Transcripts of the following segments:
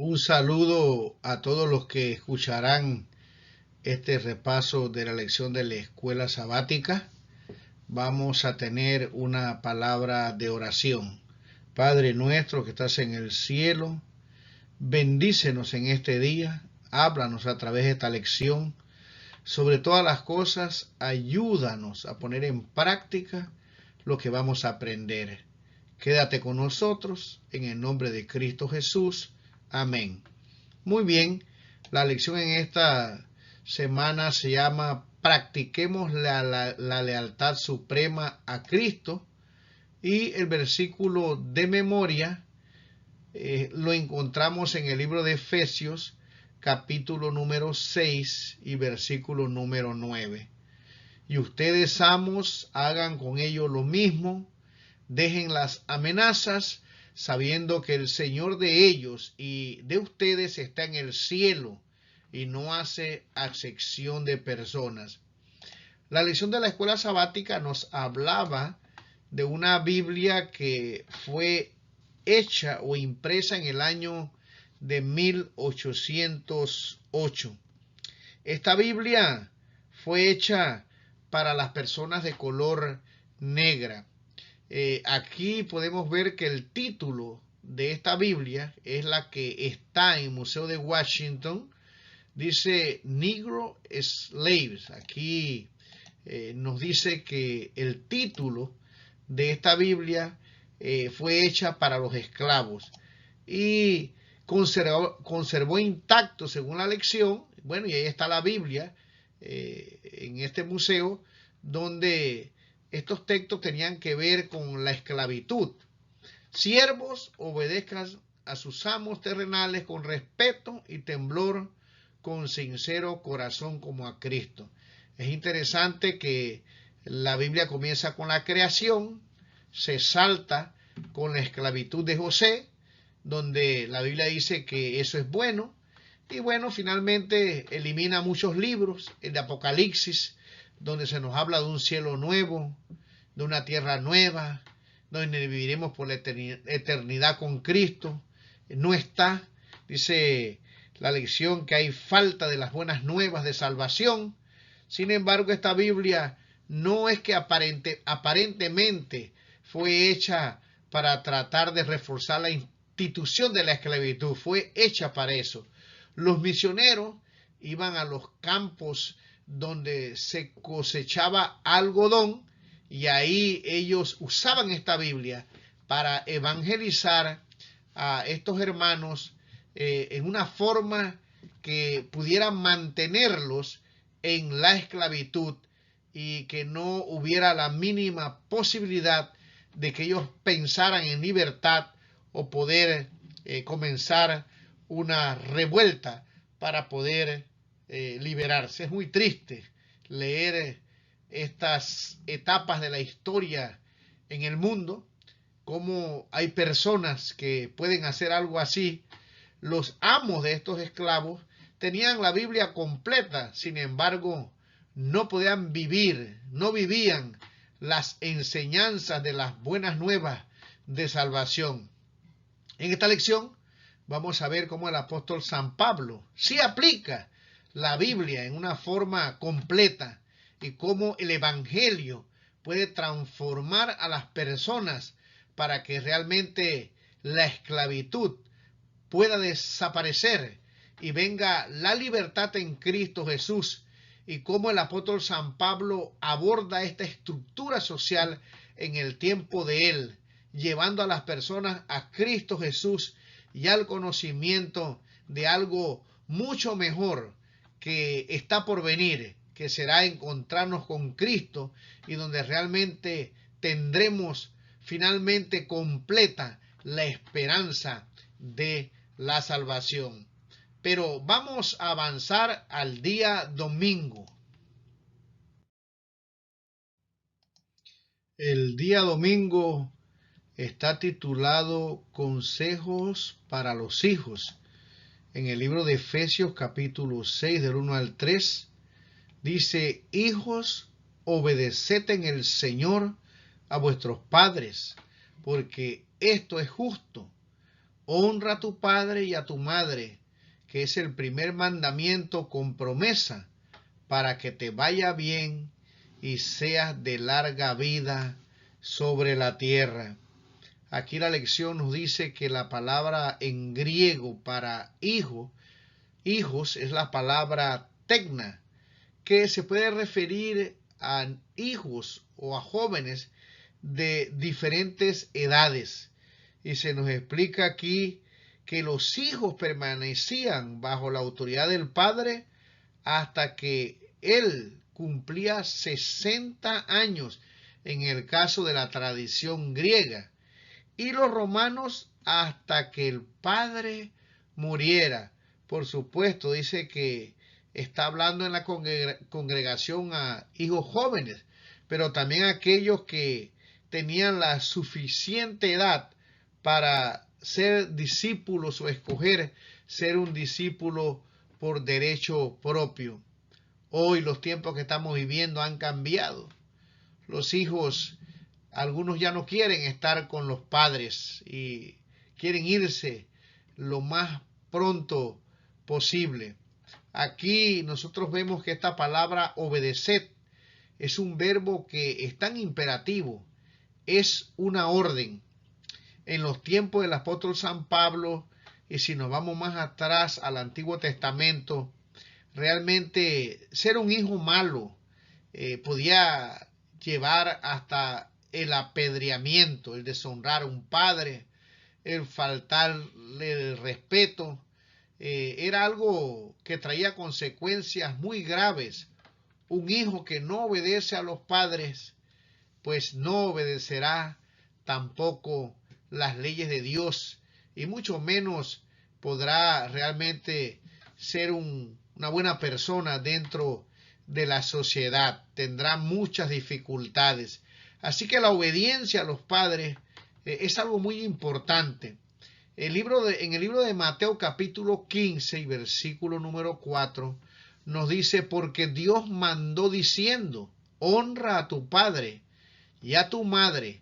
Un saludo a todos los que escucharán este repaso de la lección de la escuela sabática. Vamos a tener una palabra de oración. Padre nuestro que estás en el cielo, bendícenos en este día, háblanos a través de esta lección. Sobre todas las cosas, ayúdanos a poner en práctica lo que vamos a aprender. Quédate con nosotros en el nombre de Cristo Jesús. Amén. Muy bien, la lección en esta semana se llama Practiquemos la lealtad suprema a Cristo, y el versículo de memoria lo encontramos en el libro de Efesios, capítulo número 6 y versículo número 9. Y ustedes, amos, hagan con ellos lo mismo, dejen las amenazas, sabiendo que el Señor de ellos y de ustedes está en el cielo y no hace acepción de personas. La lección de la escuela sabática nos hablaba de una Biblia que fue hecha o impresa en el año de 1808. Esta Biblia fue hecha para las personas de color negra. Aquí podemos ver que el título de esta Biblia es la que está en el Museo de Washington. Dice Negro Slaves. Aquí nos dice que el título de esta Biblia fue hecha para los esclavos y conservó intacto según la lección. Bueno, y ahí está la Biblia en este museo, donde estos textos tenían que ver con la esclavitud. Siervos, obedezcan a sus amos terrenales con respeto y temblor, con sincero corazón como a Cristo. Es interesante que la Biblia comienza con la creación, se salta con la esclavitud de José, donde la Biblia dice que eso es bueno, y bueno, finalmente elimina muchos libros, el de Apocalipsis, donde se nos habla de un cielo nuevo, de una tierra nueva, donde viviremos por la eternidad con Cristo. No está, dice la lección, que hay falta de las buenas nuevas de salvación. Sin embargo, esta Biblia no es que aparentemente fue hecha para tratar de reforzar la institución de la esclavitud, fue hecha para eso. Los misioneros iban a los campos donde se cosechaba algodón, y ahí ellos usaban esta Biblia para evangelizar a estos hermanos en una forma que pudieran mantenerlos en la esclavitud y que no hubiera la mínima posibilidad de que ellos pensaran en libertad o poder comenzar una revuelta para poder liberarse. Es muy triste leer estas etapas de la historia en el mundo, cómo hay personas que pueden hacer algo así. Los amos de estos esclavos tenían la Biblia completa, sin embargo, no podían vivir, no vivían las enseñanzas de las buenas nuevas de salvación. En esta lección vamos a ver cómo el apóstol San Pablo sí aplica la Biblia en una forma completa y cómo el Evangelio puede transformar a las personas para que realmente la esclavitud pueda desaparecer y venga la libertad en Cristo Jesús, y cómo el apóstol San Pablo aborda esta estructura social en el tiempo de él, llevando a las personas a Cristo Jesús y al conocimiento de algo mucho mejor que está por venir, que será encontrarnos con Cristo, y donde realmente tendremos finalmente completa la esperanza de la salvación. Pero vamos a avanzar al día domingo. El día domingo está titulado Consejos para los hijos. En el libro de Efesios capítulo 6 del 1 al 3 dice: hijos, obedeced en el Señor a vuestros padres, porque esto es justo. honra a tu padre y a tu madre, que es el primer mandamiento con promesa, para que te vaya bien y seas de larga vida sobre la tierra. Aquí la lección nos dice que la palabra en griego para hijos es la palabra tecna, que se puede referir a hijos o a jóvenes de diferentes edades. Y se nos explica aquí que los hijos permanecían bajo la autoridad del padre hasta que él cumplía 60 años en el caso de la tradición griega, y los romanos hasta que el padre muriera. Por supuesto, dice que está hablando en la congregación a hijos jóvenes, pero también a aquellos que tenían la suficiente edad para ser discípulos o escoger ser un discípulo por derecho propio. Hoy los tiempos que estamos viviendo han cambiado. Los hijos, algunos ya no quieren estar con los padres y quieren irse lo más pronto posible. Aquí nosotros vemos que esta palabra obedeced es un verbo que es tan imperativo, es una orden. En los tiempos del apóstol San Pablo, y si nos vamos más atrás al Antiguo Testamento, realmente ser un hijo malo podía llevar hasta el apedreamiento, el deshonrar a un padre, el faltarle el respeto. Era algo que traía consecuencias muy graves. Un hijo que no obedece a los padres, pues no obedecerá tampoco las leyes de Dios, y mucho menos podrá realmente ser una buena persona dentro de la sociedad. Tendrá muchas dificultades. Así que la obediencia a los padres es algo muy importante. En el libro de Mateo capítulo 15 y versículo número 4 nos dice: porque Dios mandó diciendo, honra a tu padre y a tu madre,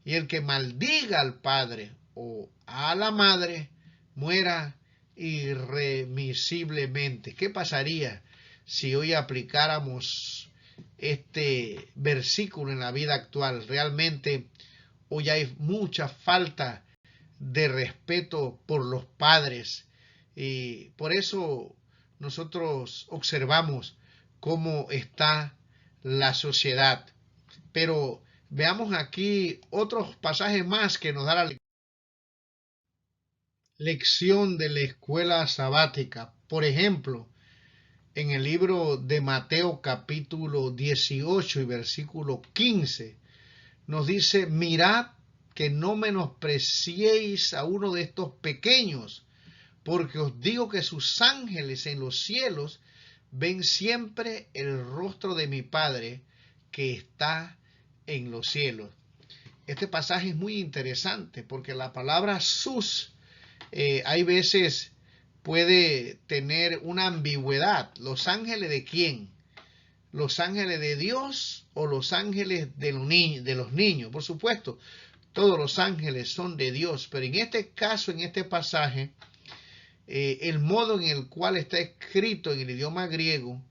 y el que maldiga al padre o a la madre muera irremisiblemente. ¿Qué pasaría si hoy aplicáramos este versículo en la vida actual? Realmente hoy hay mucha falta de respeto por los padres, y por eso nosotros observamos cómo está la sociedad. Pero veamos aquí otros pasajes más que nos da la lección de la escuela sabática. Por ejemplo, en el libro de Mateo capítulo 18 y versículo 15 nos dice: mirad que no menospreciéis a uno de estos pequeños, porque os digo que sus ángeles en los cielos ven siempre el rostro de mi Padre que está en los cielos. Este pasaje es muy interesante porque la palabra sus hay veces puede tener una ambigüedad. ¿Los ángeles de quién? ¿Los ángeles de Dios o los ángeles de los niños? Por supuesto, todos los ángeles son de Dios, pero en este caso, en este pasaje, el modo en el cual está escrito en el idioma griego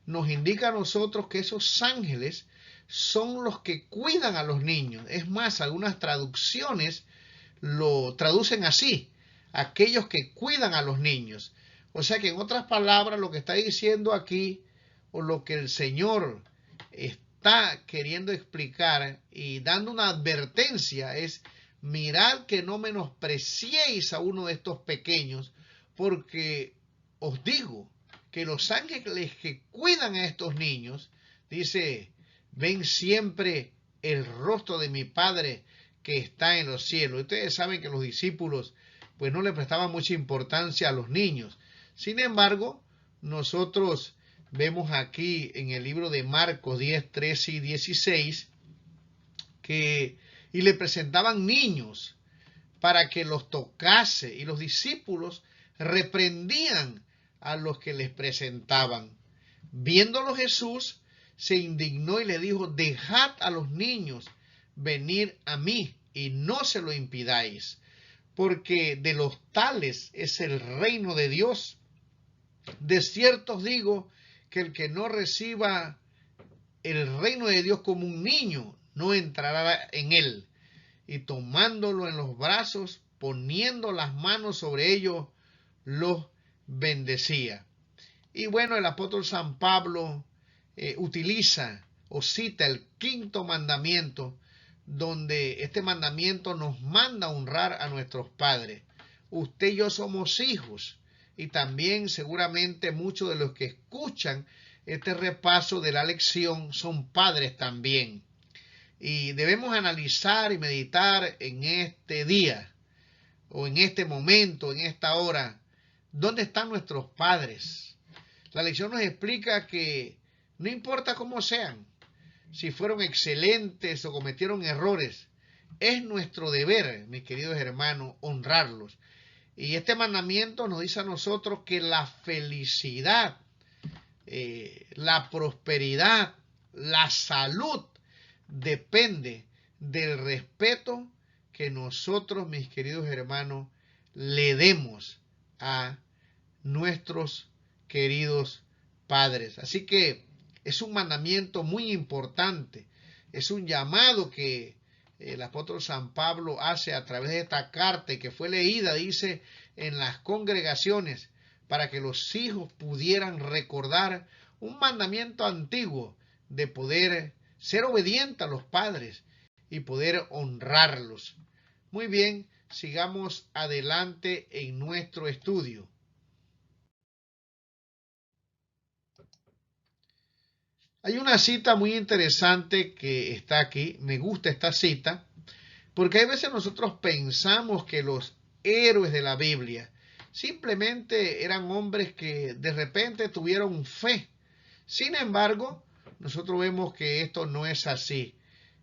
nos indica a nosotros que esos ángeles son los que cuidan a los niños. Es más, algunas traducciones lo traducen así: aquellos que cuidan a los niños. O sea que, en otras palabras, lo que está diciendo aquí, o lo que el Señor está queriendo explicar y dando una advertencia, es: mirad que no menospreciéis a uno de estos pequeños, porque os digo que los ángeles que cuidan a estos niños, dice, ven siempre el rostro de mi Padre que está en los cielos. Ustedes saben que los discípulos pues no le prestaban mucha importancia a los niños. Sin embargo, nosotros vemos aquí en el libro de Marcos 10, 13 y 16 y le presentaban niños para que los tocase, y los discípulos reprendían a los que les presentaban. Viéndolo Jesús se indignó y le dijo: dejad a los niños venir a mí y no se lo impidáis, porque de los tales es el reino de Dios. De cierto os digo que el que no reciba el reino de Dios como un niño, no entrará en él. Y tomándolo en los brazos, poniendo las manos sobre ellos, los bendecía. Y bueno, el apóstol San Pablo utiliza o cita el quinto mandamiento, donde este mandamiento nos manda a honrar a nuestros padres. Usted y yo somos hijos, y también seguramente muchos de los que escuchan este repaso de la lección son padres también. Y debemos analizar y meditar en este día, o en este momento, en esta hora, ¿dónde están nuestros padres? La lección nos explica que no importa cómo sean, si fueron excelentes o cometieron errores, es nuestro deber, mis queridos hermanos, honrarlos. Y este mandamiento nos dice a nosotros que la felicidad, la prosperidad, la salud, depende del respeto que nosotros, mis queridos hermanos, le demos a nuestros queridos padres. Así que es un mandamiento muy importante, es un llamado que el apóstol San Pablo hace a través de esta carta que fue leída, dice, en las congregaciones, para que los hijos pudieran recordar un mandamiento antiguo de poder ser obediente a los padres y poder honrarlos. Muy bien, sigamos adelante en nuestro estudio. Hay una cita muy interesante que está aquí, me gusta esta cita, porque hay veces nosotros pensamos que los héroes de la Biblia simplemente eran hombres que de repente tuvieron fe. Sin embargo, nosotros vemos que esto no es así.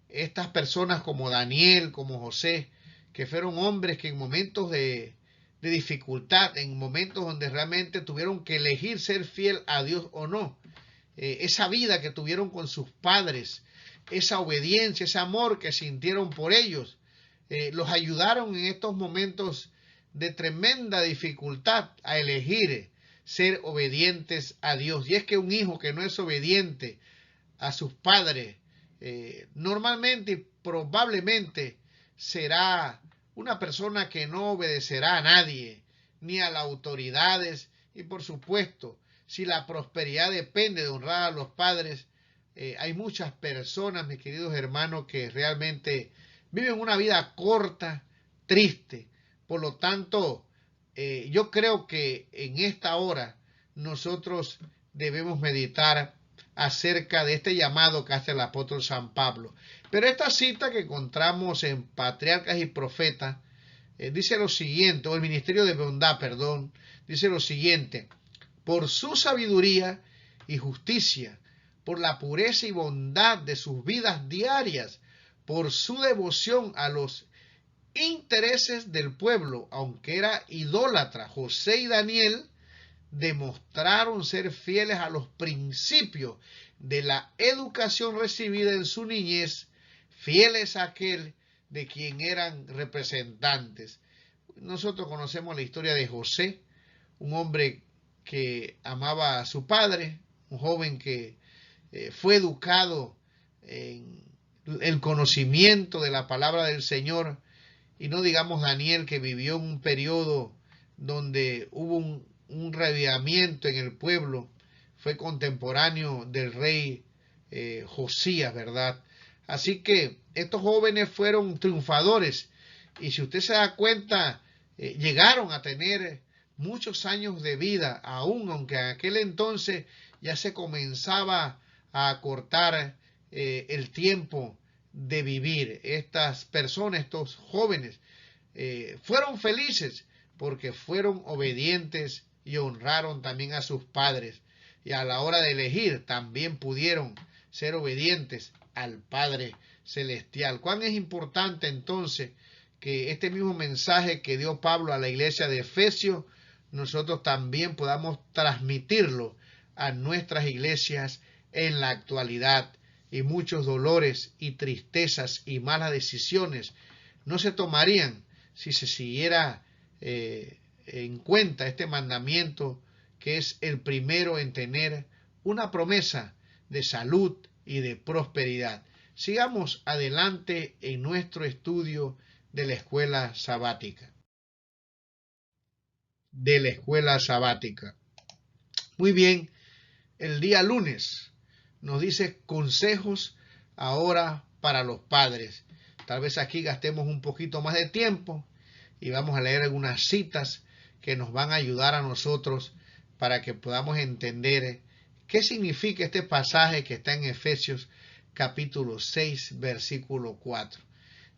Estas personas como Daniel, como José, que fueron hombres que en momentos de dificultad, en momentos donde realmente tuvieron que elegir ser fiel a Dios o no, esa vida que tuvieron con sus padres, esa obediencia, ese amor que sintieron por ellos, los ayudaron en estos momentos de tremenda dificultad a elegir ser obedientes a Dios. Y es que un hijo que no es obediente a sus padres, normalmente y probablemente será una persona que no obedecerá a nadie, ni a las autoridades, y por supuesto, si la prosperidad depende de honrar a los padres, hay muchas personas, mis queridos hermanos, que realmente viven una vida corta, triste. Por lo tanto, yo creo que en esta hora nosotros debemos meditar acerca de este llamado que hace el apóstol San Pablo. Pero esta cita que encontramos en Patriarcas y Profetas dice lo siguiente, o el Ministerio de Bondad, perdón, dice lo siguiente: por su sabiduría y justicia, por la pureza y bondad de sus vidas diarias, por su devoción a los intereses del pueblo, aunque era idólatra, José y Daniel demostraron ser fieles a los principios de la educación recibida en su niñez, fieles a aquel de quien eran representantes. Nosotros conocemos la historia de José, un hombre que amaba a su padre, un joven que fue educado en el conocimiento de la palabra del Señor, y no digamos Daniel, que vivió en un periodo donde hubo un reavivamiento en el pueblo, fue contemporáneo del rey Josías, ¿verdad? Así que estos jóvenes fueron triunfadores, y si usted se da cuenta, llegaron a tener muchos años de vida, aún aunque en aquel entonces ya se comenzaba a acortar el tiempo de vivir. Estas personas, estos jóvenes, fueron felices porque fueron obedientes y honraron también a sus padres, y a la hora de elegir también pudieron ser obedientes al Padre Celestial. ¿Cuán es importante entonces que este mismo mensaje que dio Pablo a la iglesia de Efesios, nosotros también podamos transmitirlo a nuestras iglesias en la actualidad? Y muchos dolores y tristezas y malas decisiones no se tomarían si se siguiera en cuenta este mandamiento, que es el primero en tener una promesa de salud y de prosperidad. Sigamos adelante en nuestro estudio de la escuela sabática. Muy bien, el día lunes nos dice consejos ahora para los padres. Tal vez aquí gastemos un poquito más de tiempo y vamos a leer algunas citas que nos van a ayudar a nosotros para que podamos entender qué significa este pasaje que está en Efesios capítulo 6, versículo 4.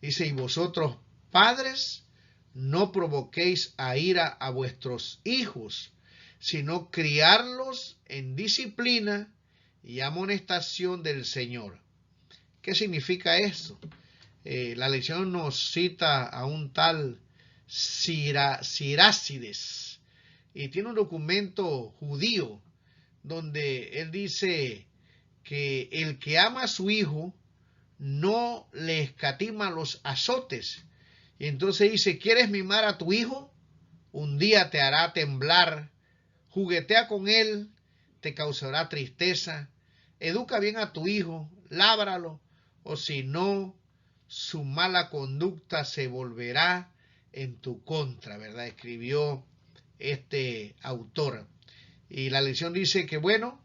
Dice, y vosotros, padres, no provoquéis a ira a vuestros hijos, sino criarlos en disciplina y amonestación del Señor. ¿Qué significa esto? La lección nos cita a un tal Sirácides y tiene un documento judío donde él dice que el que ama a su hijo no le escatima los azotes. Y entonces dice, ¿quieres mimar a tu hijo? Un día te hará temblar, juguetea con él, te causará tristeza, educa bien a tu hijo, lábralo, o si no, su mala conducta se volverá en tu contra, ¿verdad? Escribió este autor. Y la lección dice que, bueno,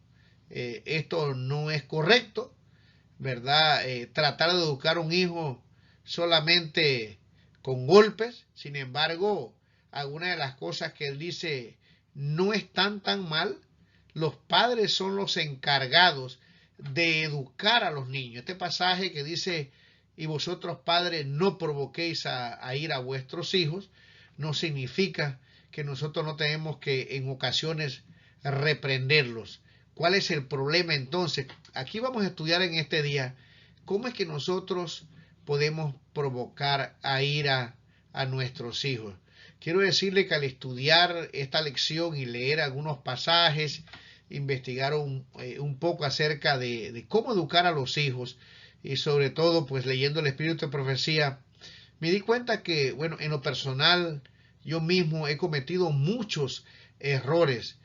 esto no es correcto, ¿verdad? Tratar de educar a un hijo solamente con golpes. Sin embargo, algunas de las cosas que él dice no están tan mal. Los padres son los encargados de educar a los niños. Este pasaje que dice, y vosotros padres no provoquéis a ir a vuestros hijos, no significa que nosotros no tenemos que en ocasiones reprenderlos. ¿Cuál es el problema entonces? Aquí vamos a estudiar en este día cómo es que nosotros podemos provocar a ira a nuestros hijos. Quiero decirle que al estudiar esta lección y leer algunos pasajes, investigar un poco acerca de cómo educar a los hijos y sobre todo pues leyendo el Espíritu de Profecía, me di cuenta que, bueno, en lo personal yo mismo he cometido muchos errores.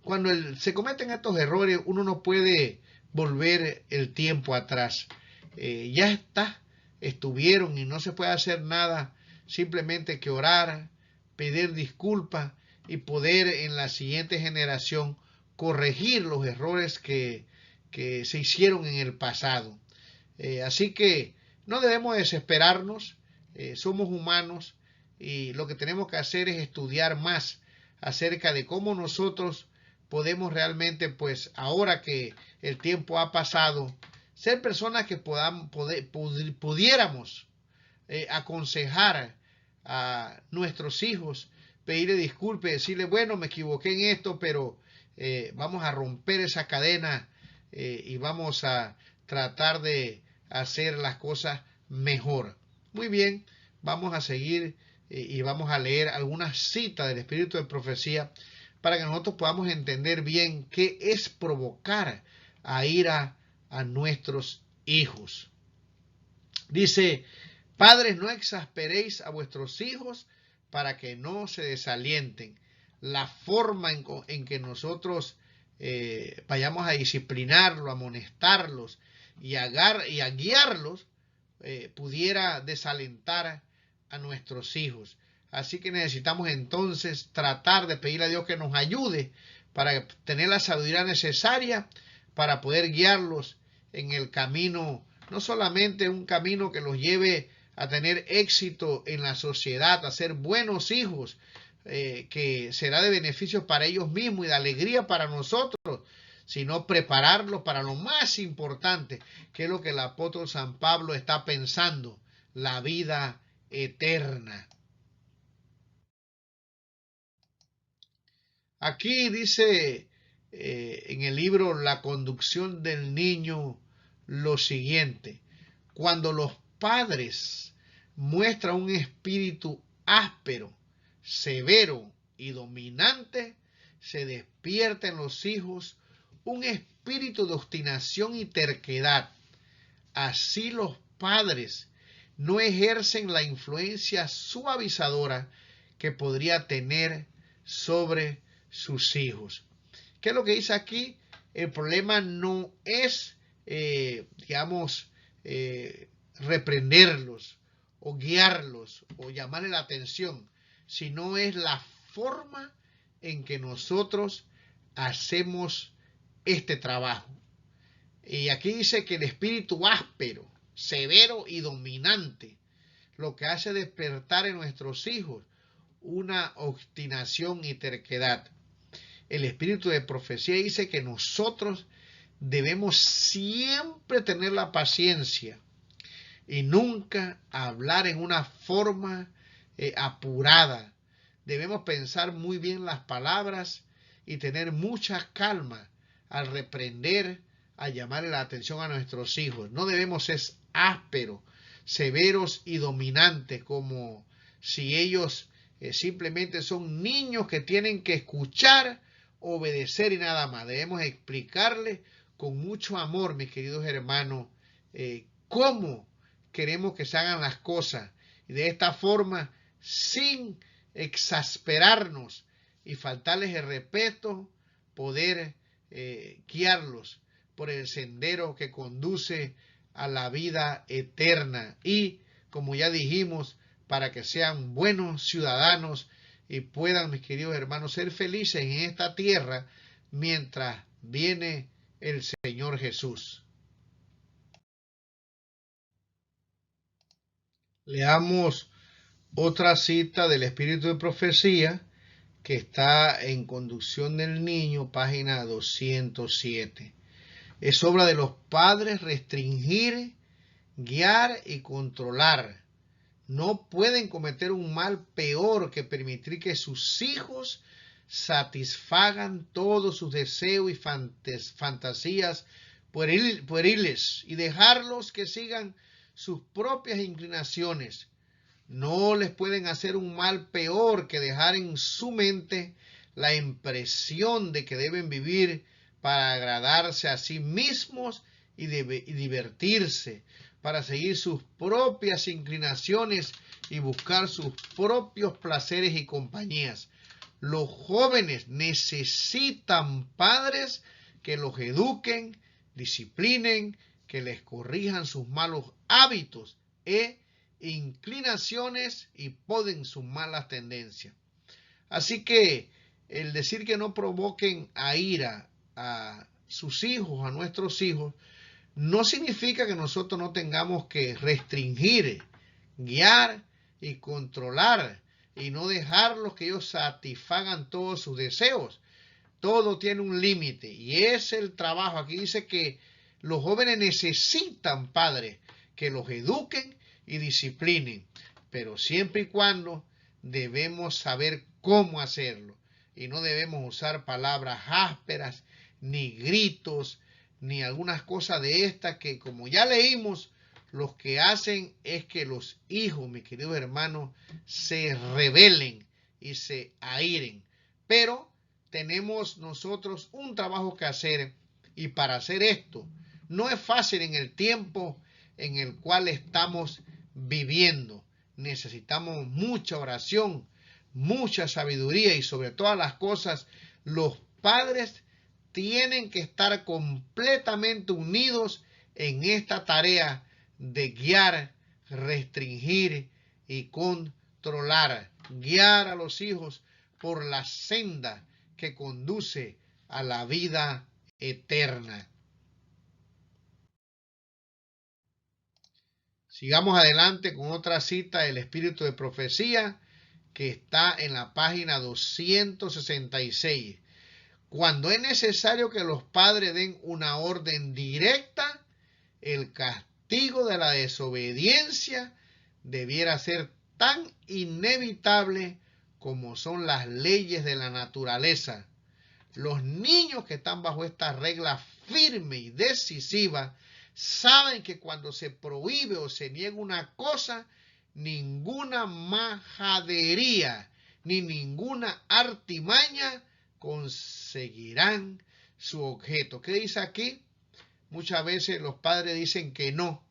Cuando se cometen estos errores, uno no puede volver el tiempo atrás. Ya está, estuvieron y no se puede hacer nada, simplemente que orar, pedir disculpas y poder en la siguiente generación corregir los errores que se hicieron en el pasado. Así que no debemos desesperarnos, somos humanos y lo que tenemos que hacer es estudiar más acerca de cómo nosotros podemos realmente, pues ahora que el tiempo ha pasado, ser personas que pudiéramos aconsejar a nuestros hijos, pedirle disculpas, decirle, bueno, me equivoqué en esto, pero vamos a romper esa cadena y vamos a tratar de hacer las cosas mejor. Muy bien, vamos a seguir y vamos a leer algunas citas del Espíritu de Profecía para que nosotros podamos entender bien qué es provocar a ira a nuestros hijos. Dice, padres, no exasperéis a vuestros hijos para que no se desalienten. La forma en que nosotros vayamos a disciplinarlos, a amonestarlos y a guiarlos, pudiera desalentar a nuestros hijos. Así que necesitamos entonces tratar de pedirle a Dios que nos ayude para tener la sabiduría necesaria para poder guiarlos en el camino, no solamente un camino que los lleve a tener éxito en la sociedad, a ser buenos hijos, que será de beneficio para ellos mismos y de alegría para nosotros, sino prepararlos para lo más importante, que es lo que el apóstol San Pablo está pensando, la vida eterna. Aquí dice en el libro La conducción del niño lo siguiente: cuando los padres muestran un espíritu áspero, severo y dominante, se despierta en los hijos un espíritu de obstinación y terquedad. Así los padres no ejercen la influencia suavizadora que podría tener sobre sus hijos. ¿Qué es lo que dice aquí? El problema no es, digamos, reprenderlos o guiarlos o llamarle la atención, sino es la forma en que nosotros hacemos este trabajo. Y aquí dice que el espíritu áspero, severo y dominante, lo que hace despertar en nuestros hijos una obstinación y terquedad. El espíritu de profecía dice que nosotros debemos siempre tener la paciencia y nunca hablar en una forma apurada. Debemos pensar muy bien las palabras y tener mucha calma al reprender, a llamarle la atención a nuestros hijos. No debemos ser ásperos, severos y dominantes, como si ellos simplemente son niños que tienen que escuchar, obedecer y nada más. Debemos explicarles con mucho amor, mis queridos hermanos, cómo queremos que se hagan las cosas. Y de esta forma, sin exasperarnos y faltarles el respeto, poder guiarlos por el sendero que conduce a la vida eterna y, como ya dijimos, para que sean buenos ciudadanos y puedan, mis queridos hermanos, ser felices en esta tierra mientras viene el Señor Jesús. Leamos otra cita del Espíritu de Profecía que está en Conducción del Niño, página 207. Es obra de los padres restringir, guiar y controlar. No pueden cometer un mal peor que permitir que sus hijos satisfagan todos sus deseos y fantasías pueriles y dejarlos que sigan sus propias inclinaciones. No les pueden hacer un mal peor que dejar en su mente la impresión de que deben vivir para agradarse a sí mismos y divertirse, para seguir sus propias inclinaciones y buscar sus propios placeres y compañías. Los jóvenes necesitan padres que los eduquen, disciplinen, que les corrijan sus malos hábitos e inclinaciones y poden sus malas tendencias. Así que el decir que no provoquen a ira a sus hijos, a nuestros hijos, no significa que nosotros no tengamos que restringir, guiar y controlar y no dejarlos que ellos satisfagan todos sus deseos. Todo tiene un límite y es el trabajo. Aquí dice que los jóvenes necesitan padres que los eduquen y disciplinen, pero siempre y cuando debemos saber cómo hacerlo y no debemos usar palabras ásperas, ni gritos, ni algunas cosas de estas que, como ya leímos, los que hacen es que los hijos, mis queridos hermanos, se rebelen y se airen. Pero tenemos nosotros un trabajo que hacer y para hacer esto no es fácil en el tiempo en el cual estamos viviendo. Necesitamos mucha oración, mucha sabiduría y sobre todas las cosas los padres tienen que estar completamente unidos en esta tarea de guiar, restringir y controlar, guiar a los hijos por la senda que conduce a la vida eterna. Sigamos adelante con otra cita del Espíritu de Profecía que está en la página 266. Cuando es necesario que los padres den una orden directa, el castigo de la desobediencia debiera ser tan inevitable como son las leyes de la naturaleza. Los niños que están bajo esta regla firme y decisiva saben que cuando se prohíbe o se niega una cosa, ninguna majadería ni ninguna artimaña conseguirán su objeto. ¿Qué dice aquí? Muchas veces los padres dicen que no.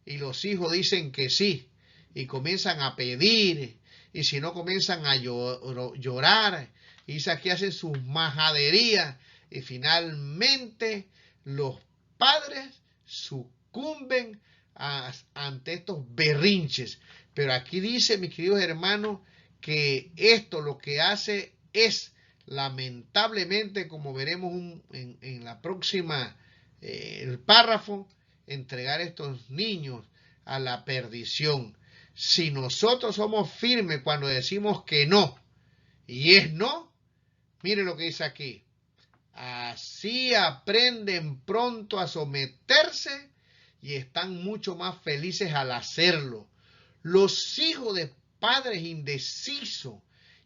y los hijos dicen que sí y comienzan a pedir, y si no comienzan a llorar, y aquí hacen sus majaderías, y finalmente los padres sucumben ante estos berrinches. Pero aquí dice, mis queridos hermanos, que esto lo que hace es, lamentablemente, como veremos en la próxima, el párrafo, entregar a estos niños a la perdición. Si nosotros somos firmes cuando decimos que no, y es no, mire lo que dice aquí. Así aprenden pronto a someterse y están mucho más felices al hacerlo. Los hijos de padres indecisos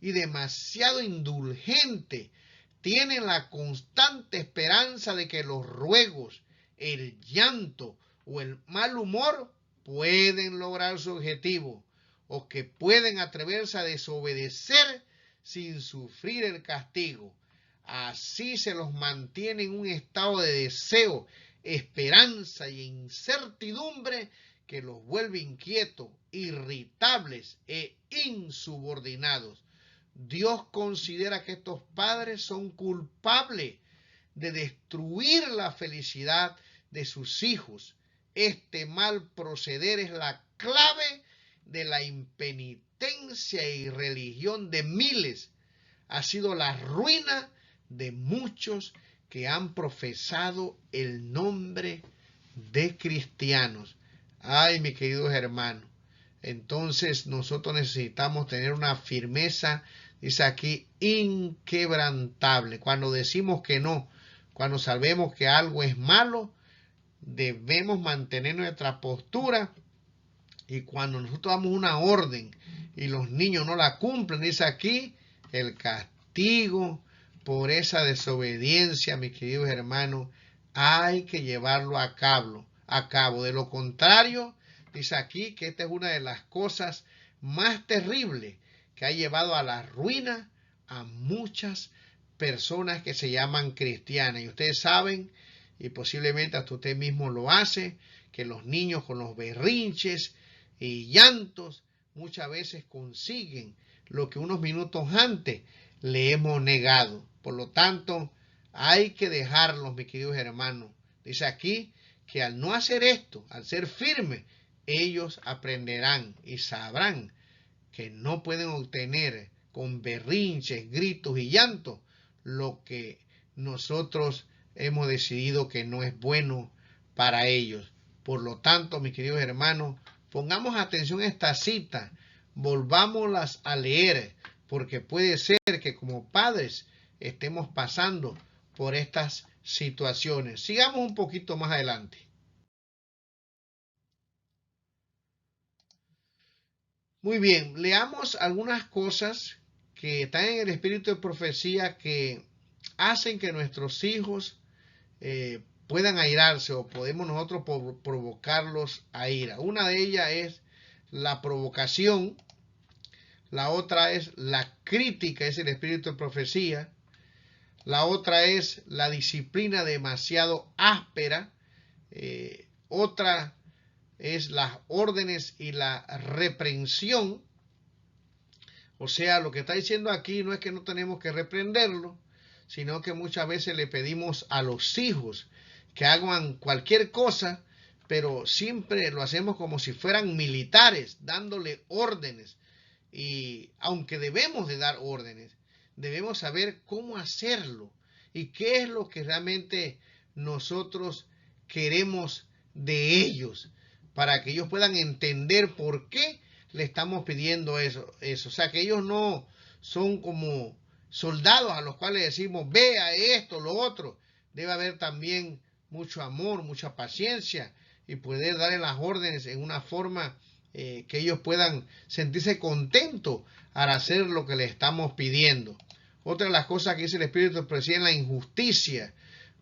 y demasiado indulgentes tienen la constante esperanza de que los ruegos, el llanto o el mal humor pueden lograr su objetivo, o que pueden atreverse a desobedecer sin sufrir el castigo. Así se los mantiene en un estado de deseo, esperanza y incertidumbre que los vuelve inquietos, irritables e insubordinados. Dios considera que estos padres son culpables de destruir la felicidad de sus hijos. Este mal proceder es la clave de la impenitencia y religión de miles. Ha sido la ruina de muchos que han profesado el nombre de cristianos. Ay, mis queridos hermanos, entonces nosotros necesitamos tener una firmeza, dice aquí, inquebrantable. Cuando decimos que no, cuando sabemos que algo es malo, debemos mantener nuestra postura. Y cuando nosotros damos una orden y los niños no la cumplen, dice aquí, el castigo por esa desobediencia, mis queridos hermanos, hay que llevarlo a cabo. De lo contrario, dice aquí que esta es una de las cosas más terribles que ha llevado a la ruina a muchas personas que se llaman cristianas. Y ustedes saben, y posiblemente hasta usted mismo lo hace, que los niños con los berrinches y llantos muchas veces consiguen lo que unos minutos antes le hemos negado. Por lo tanto, hay que dejarlos, mis queridos hermanos. Dice aquí que al no hacer esto, al ser firmes, ellos aprenderán y sabrán que no pueden obtener con berrinches, gritos y llantos lo que nosotros hemos decidido que no es bueno para ellos. Por lo tanto, mis queridos hermanos, pongamos atención a esta cita, volvámoslas a leer, porque puede ser que como padres estemos pasando por estas situaciones. Sigamos un poquito más adelante. Muy bien, leamos algunas cosas que están en el espíritu de profecía que hacen que nuestros hijos puedan airarse, o podemos nosotros provocarlos a ira. Una de ellas es la provocación, la otra es la crítica, es el espíritu de profecía, la otra es la disciplina demasiado áspera, otra es las órdenes y la reprensión. O sea, lo que está diciendo aquí no es que no tenemos que reprenderlo, sino que muchas veces le pedimos a los hijos que hagan cualquier cosa, pero siempre lo hacemos como si fueran militares, dándole órdenes. Y aunque debemos de dar órdenes, debemos saber cómo hacerlo y qué es lo que realmente nosotros queremos de ellos, para que ellos puedan entender por qué le estamos pidiendo eso. O sea, que ellos no son como soldados a los cuales decimos, vea esto, lo otro. Debe haber también mucho amor, mucha paciencia y poder darle las órdenes en una forma que ellos puedan sentirse contentos al hacer lo que le estamos pidiendo. Otra de las cosas que dice el Espíritu de Profecía es la injusticia.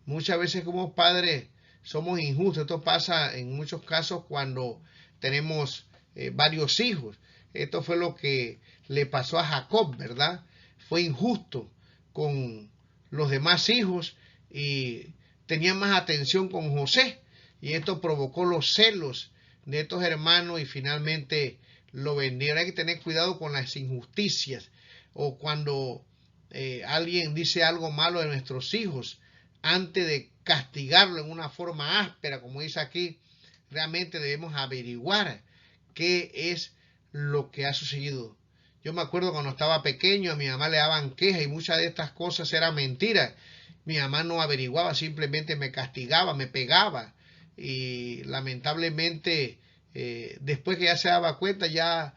Muchas veces como padres somos injustos. Esto pasa en muchos casos cuando tenemos varios hijos. Esto fue lo que le pasó a Jacob, ¿verdad? Fue injusto con los demás hijos y tenía más atención con José. Y esto provocó los celos de estos hermanos y finalmente lo vendieron. Hay que tener cuidado con las injusticias o cuando alguien dice algo malo de nuestros hijos, antes de castigarlo en una forma áspera, como dice aquí, realmente debemos averiguar qué es lo que ha sucedido. Yo me acuerdo cuando estaba pequeño, a mi mamá le daban quejas y muchas de estas cosas eran mentiras. Mi mamá no averiguaba, simplemente me castigaba, me pegaba. Y lamentablemente, después que ya se daba cuenta, ya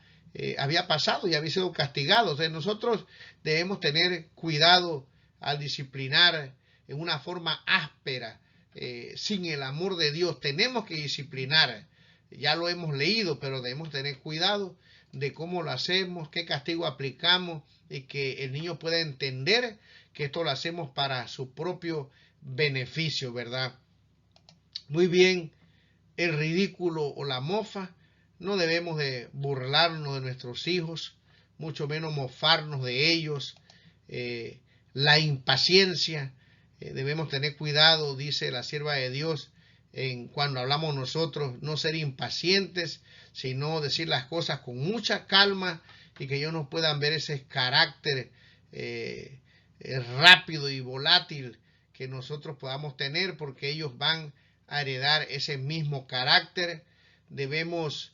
había pasado, ya había sido castigado. Entonces nosotros debemos tener cuidado al disciplinar en una forma áspera, sin el amor de Dios. Tenemos que disciplinar, ya lo hemos leído, pero debemos tener cuidado de cómo lo hacemos, qué castigo aplicamos y que el niño pueda entender que esto lo hacemos para su propio beneficio, ¿verdad? Muy bien, el ridículo o la mofa, no debemos de burlarnos de nuestros hijos, mucho menos mofarnos de ellos. La impaciencia, debemos tener cuidado, dice la sierva de Dios, en cuando hablamos nosotros, no ser impacientes, sino decir las cosas con mucha calma y que ellos no puedan ver ese carácter rápido y volátil que nosotros podamos tener, porque ellos van a heredar ese mismo carácter. Debemos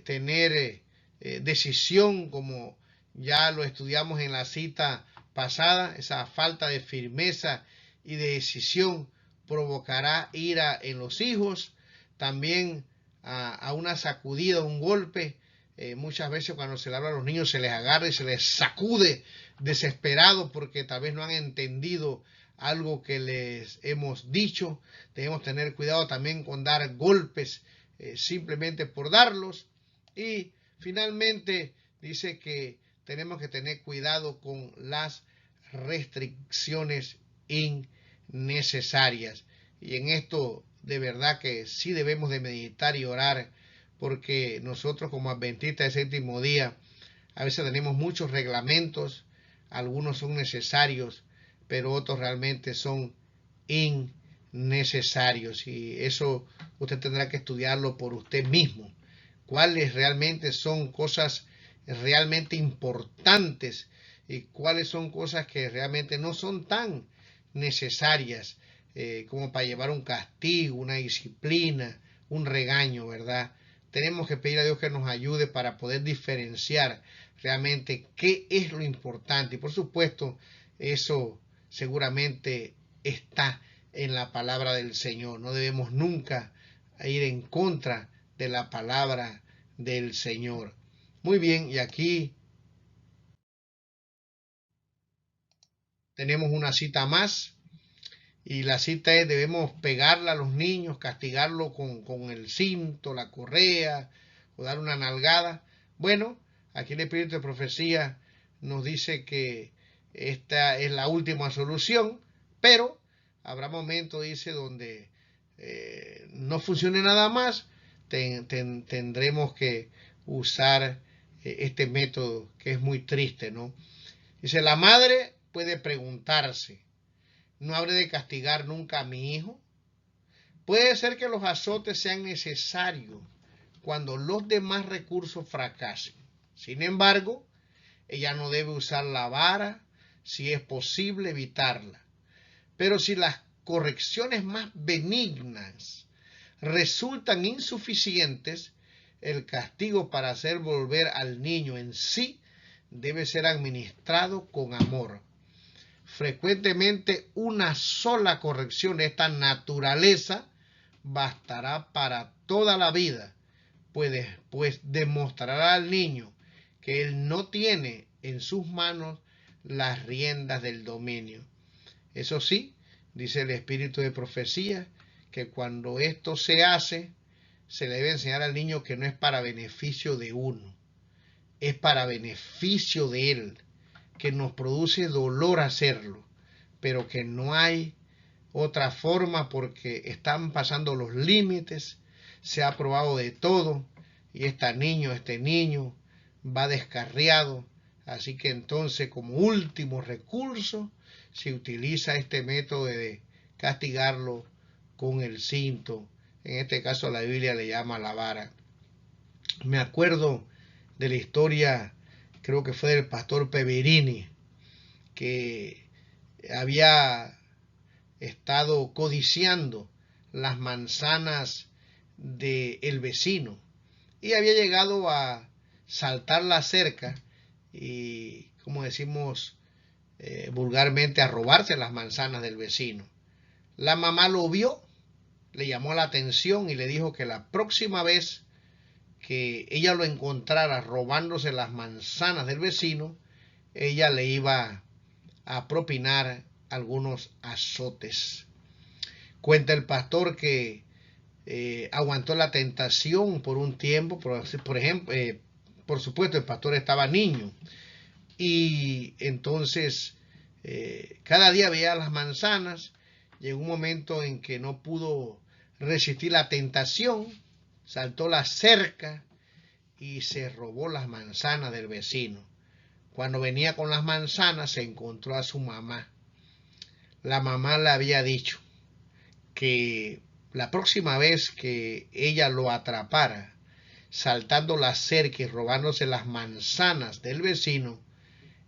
tener decisión, como ya lo estudiamos en la cita pasada. Esa falta de firmeza y de decisión provocará ira en los hijos, también a una sacudida, un golpe. Muchas veces cuando se le habla a los niños se les agarra y se les sacude desesperado porque tal vez no han entendido algo que les hemos dicho. Debemos tener cuidado también con dar golpes simplemente por darlos. Y finalmente dice que tenemos que tener cuidado con las restricciones innecesarias. Y en esto de verdad que sí debemos de meditar y orar, porque nosotros como adventistas de séptimo día a veces tenemos muchos reglamentos, algunos son necesarios, pero otros realmente son innecesarios, y eso usted tendrá que estudiarlo por usted mismo. Cuáles realmente son cosas realmente importantes y cuáles son cosas que realmente no son tan necesarias como para llevar un castigo, una disciplina, un regaño, ¿verdad? Tenemos que pedir a Dios que nos ayude para poder diferenciar realmente qué es lo importante. Y por supuesto, eso seguramente está en la palabra del Señor. No debemos nunca ir en contra de la palabra del Señor. Muy bien, y aquí tenemos una cita más. Y la cita es: debemos pegarle a los niños, castigarlo con el cinto, la correa, o dar una nalgada. Bueno, aquí el Espíritu de Profecía nos dice que esta es la última solución, pero habrá momentos, dice, donde no funcione nada más, tendremos que usar este método que es muy triste, ¿no? Dice, la madre puede preguntarse: ¿no habré de castigar nunca a mi hijo? Puede ser que los azotes sean necesarios cuando los demás recursos fracasen. Sin embargo, ella no debe usar la vara si es posible evitarla. Pero si las correcciones más benignas resultan insuficientes, el castigo para hacer volver al niño en sí debe ser administrado con amor. Frecuentemente una sola corrección de esta naturaleza bastará para toda la vida, pues demostrará al niño que él no tiene en sus manos las riendas del dominio. Eso sí, dice el Espíritu de Profecía, que cuando esto se hace, se le debe enseñar al niño que no es para beneficio de uno, es para beneficio de él, que nos produce dolor hacerlo, pero que no hay otra forma porque están pasando los límites, se ha probado de todo y este niño va descarriado. Así que entonces, como último recurso, se utiliza este método de castigarlo con el cinto. En este caso la Biblia le llama la vara. Me acuerdo de la historia, creo que fue del pastor Peverini, que había estado codiciando las manzanas del vecino y había llegado a saltar la cerca y, como decimos vulgarmente, a robarse las manzanas del vecino. La mamá lo vio, le llamó la atención y le dijo que la próxima vez que ella lo encontrara robándose las manzanas del vecino, ella le iba a propinar algunos azotes. Cuenta el pastor que aguantó la tentación por un tiempo, por ejemplo, por supuesto el pastor estaba niño y entonces cada día veía las manzanas. Llegó un momento en que no pudo resistir la tentación, saltó la cerca y se robó las manzanas del vecino. Cuando venía con las manzanas se encontró a su mamá. La mamá le había dicho que la próxima vez que ella lo atrapara saltando la cerca y robándose las manzanas del vecino,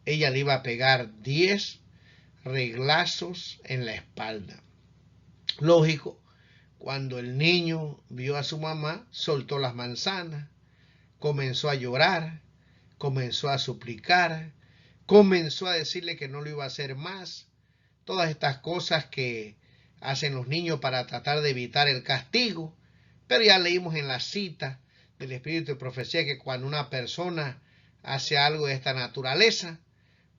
ella le iba a pegar 10 reglazos en la espalda. Lógico, cuando el niño vio a su mamá, soltó las manzanas, comenzó a llorar, comenzó a suplicar, comenzó a decirle que no lo iba a hacer más. Todas estas cosas que hacen los niños para tratar de evitar el castigo. Pero ya leímos en la cita del Espíritu de Profecía que cuando una persona hace algo de esta naturaleza,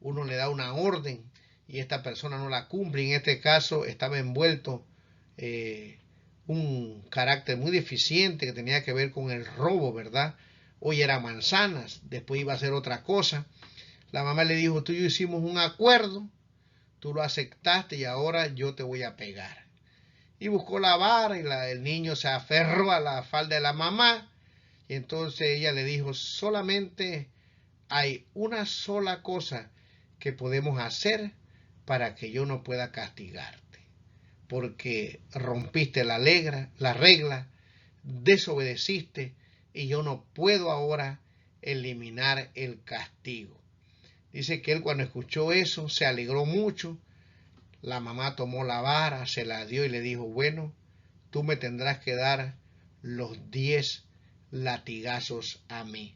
uno le da una orden y esta persona no la cumple. En este caso estaba envuelto un carácter muy deficiente que tenía que ver con el robo, ¿verdad? Hoy era manzanas, después iba a ser otra cosa. La mamá le dijo, tú y yo hicimos un acuerdo, tú lo aceptaste y ahora yo te voy a pegar. Y buscó la vara y el niño se aferró a la falda de la mamá y entonces ella le dijo, solamente hay una sola cosa que podemos hacer para que yo no pueda castigarte, porque rompiste la regla, desobedeciste y yo no puedo ahora eliminar el castigo. Dice que él cuando escuchó eso se alegró mucho. La mamá tomó la vara, se la dio y le dijo, bueno, tú me tendrás que dar los 10 latigazos a mí.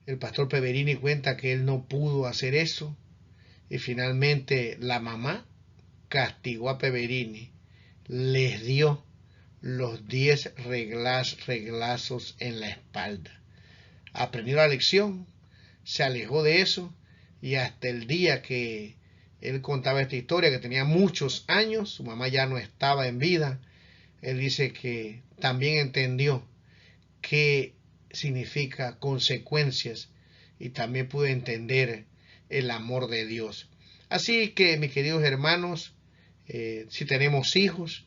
El pastor Peverini cuenta que él no pudo hacer eso y finalmente la mamá castigó a Peverini, les dio los 10 reglazos en la espalda. Aprendió la lección, se alejó de eso y hasta el día que él contaba esta historia, que tenía muchos años, su mamá ya no estaba en vida, él dice que también entendió qué significa consecuencias y también pudo entender el amor de Dios. Así que, mis queridos hermanos, si tenemos hijos,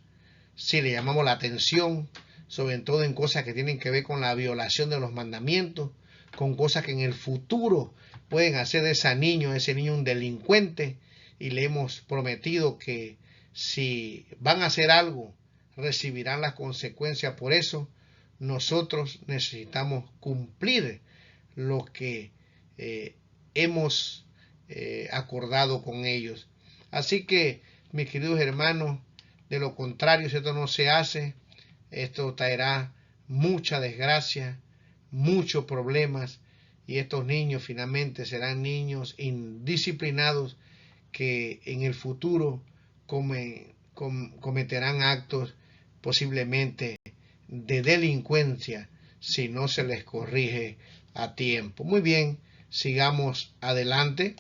si le llamamos la atención, sobre todo en cosas que tienen que ver con la violación de los mandamientos, con cosas que en el futuro pueden hacer de ese niño un delincuente, y le hemos prometido que si van a hacer algo, recibirán las consecuencias por eso. Nosotros necesitamos cumplir lo que hemos acordado con ellos. Así que, mis queridos hermanos, de lo contrario, si esto no se hace, esto traerá mucha desgracia, muchos problemas, y estos niños finalmente serán niños indisciplinados que en el futuro cometerán actos posiblemente de delincuencia si no se les corrige a tiempo. Muy bien, sigamos adelante.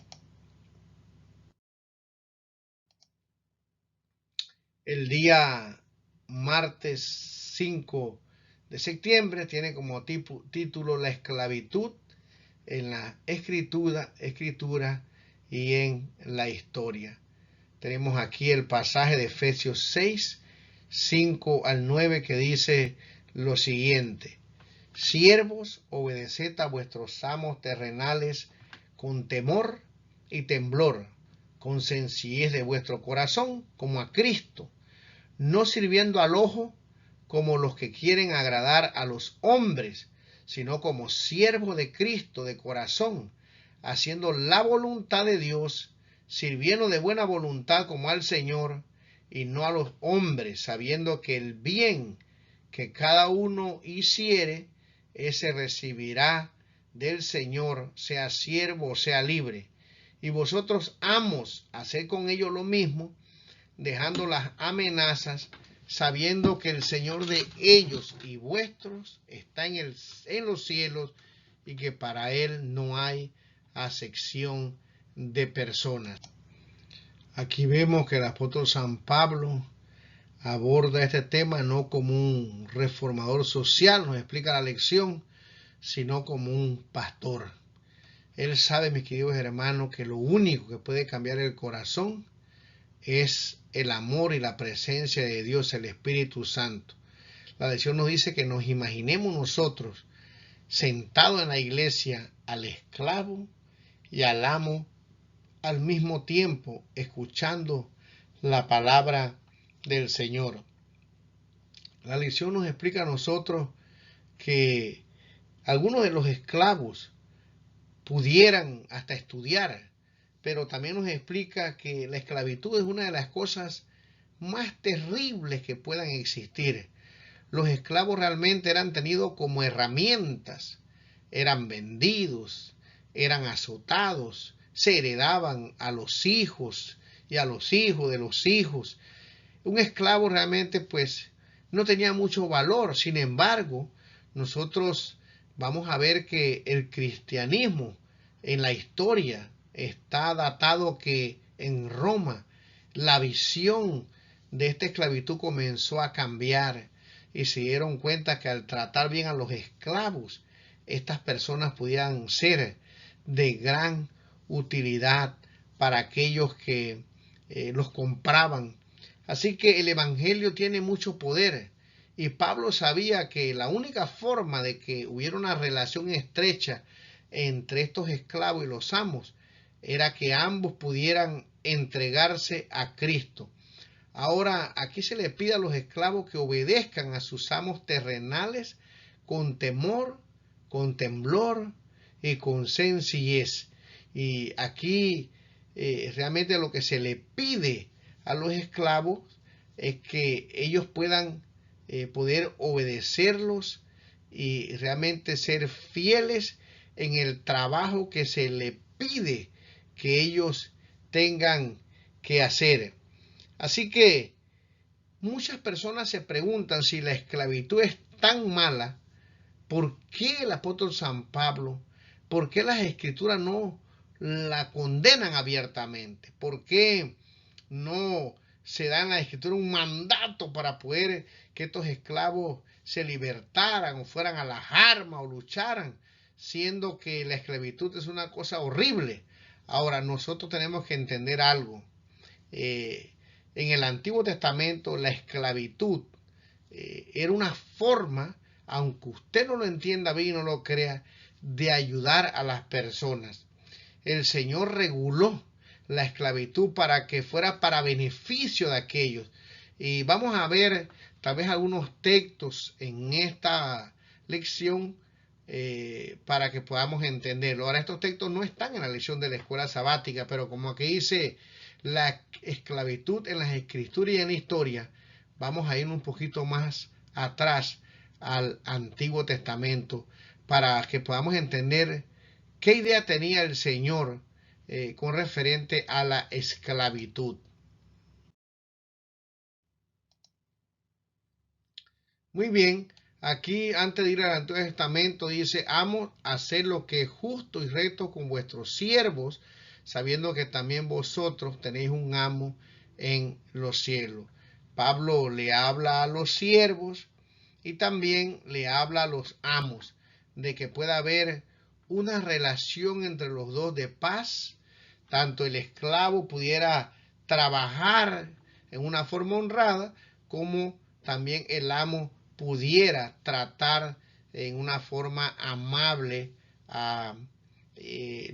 El día martes 5 de septiembre tiene como título la esclavitud en la escritura y en la historia. Tenemos aquí el pasaje de Efesios 6, 5 al 9 que dice lo siguiente: siervos, obedeced a vuestros amos terrenales con temor y temblor, con sencillez de vuestro corazón, como a Cristo, no sirviendo al ojo como los que quieren agradar a los hombres, sino como siervos de Cristo de corazón, haciendo la voluntad de Dios, sirviendo de buena voluntad como al Señor y no a los hombres, sabiendo que el bien que cada uno hiciere, ese recibirá del Señor, sea siervo o sea libre. Y vosotros, amos, haced con ellos lo mismo, dejando las amenazas, sabiendo que el Señor de ellos y vuestros está en los cielos y que para Él no hay acepción de personas. Aquí vemos que el apóstol San Pablo aborda este tema no como un reformador social, nos explica la lección, sino como un pastor. Él sabe, mis queridos hermanos, que lo único que puede cambiar el corazón es el amor y la presencia de Dios, el Espíritu Santo. La lección nos dice que nos imaginemos nosotros sentados en la iglesia al esclavo y al amo al mismo tiempo, escuchando la palabra del Señor. La lección nos explica a nosotros que algunos de los esclavos pudieran hasta estudiar, pero también nos explica que la esclavitud es una de las cosas más terribles que puedan existir. Los esclavos realmente eran tenidos como herramientas, eran vendidos, eran azotados, se heredaban a los hijos y a los hijos de los hijos. Un esclavo realmente pues no tenía mucho valor. Sin embargo, nosotros vamos a ver que el cristianismo en la historia está datado que en Roma la visión de esta esclavitud comenzó a cambiar y se dieron cuenta que al tratar bien a los esclavos, estas personas pudieran ser de gran utilidad para aquellos que los compraban. Así que el evangelio tiene mucho poder y Pablo sabía que la única forma de que hubiera una relación estrecha entre estos esclavos y los amos era que ambos pudieran entregarse a Cristo. Ahora, aquí se le pide a los esclavos que obedezcan a sus amos terrenales con temor, con temblor y con sencillez. Y aquí realmente lo que se le pide a los esclavos es que ellos puedan poder obedecerlos y realmente ser fieles en el trabajo que se le pide que ellos tengan que hacer. Así que muchas personas se preguntan si la esclavitud es tan mala, ¿por qué el apóstol San Pablo, por qué las escrituras no la condenan abiertamente? ¿Por qué no se da en la escritura un mandato para poder que estos esclavos se libertaran o fueran a las armas o lucharan, siendo que la esclavitud es una cosa horrible? Ahora, nosotros tenemos que entender algo. En el Antiguo Testamento la esclavitud era una forma, aunque usted no lo entienda bien y no lo crea, de ayudar a las personas. El Señor reguló la esclavitud para que fuera para beneficio de aquellos. Y vamos a ver tal vez algunos textos en esta lección para que podamos entenderlo. Ahora, estos textos no están en la lección de la escuela sabática, pero como aquí dice la esclavitud en las escrituras y en la historia, vamos a ir un poquito más atrás al Antiguo Testamento para que podamos entender qué idea tenía el Señor con referente a la esclavitud. Muy bien, aquí antes de ir al Antiguo Testamento dice: amos, hacer lo que es justo y recto con vuestros siervos, sabiendo que también vosotros tenéis un amo en los cielos. Pablo le habla a los siervos y también le habla a los amos de que pueda haber una relación entre los dos de paz. Tanto el esclavo pudiera trabajar en una forma honrada, como también el amo pudiera tratar en una forma amable a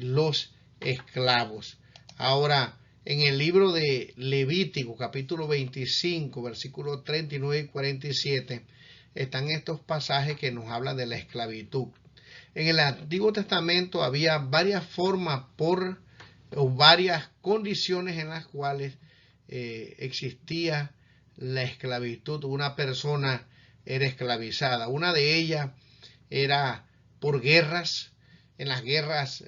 los esclavos. Ahora, en el libro de Levítico, capítulo 25, versículos 39 y 47, están estos pasajes que nos hablan de la esclavitud. En el Antiguo Testamento había varias formas o varias condiciones en las cuales existía la esclavitud. Una persona era esclavizada. Una de ellas era por guerras. En las guerras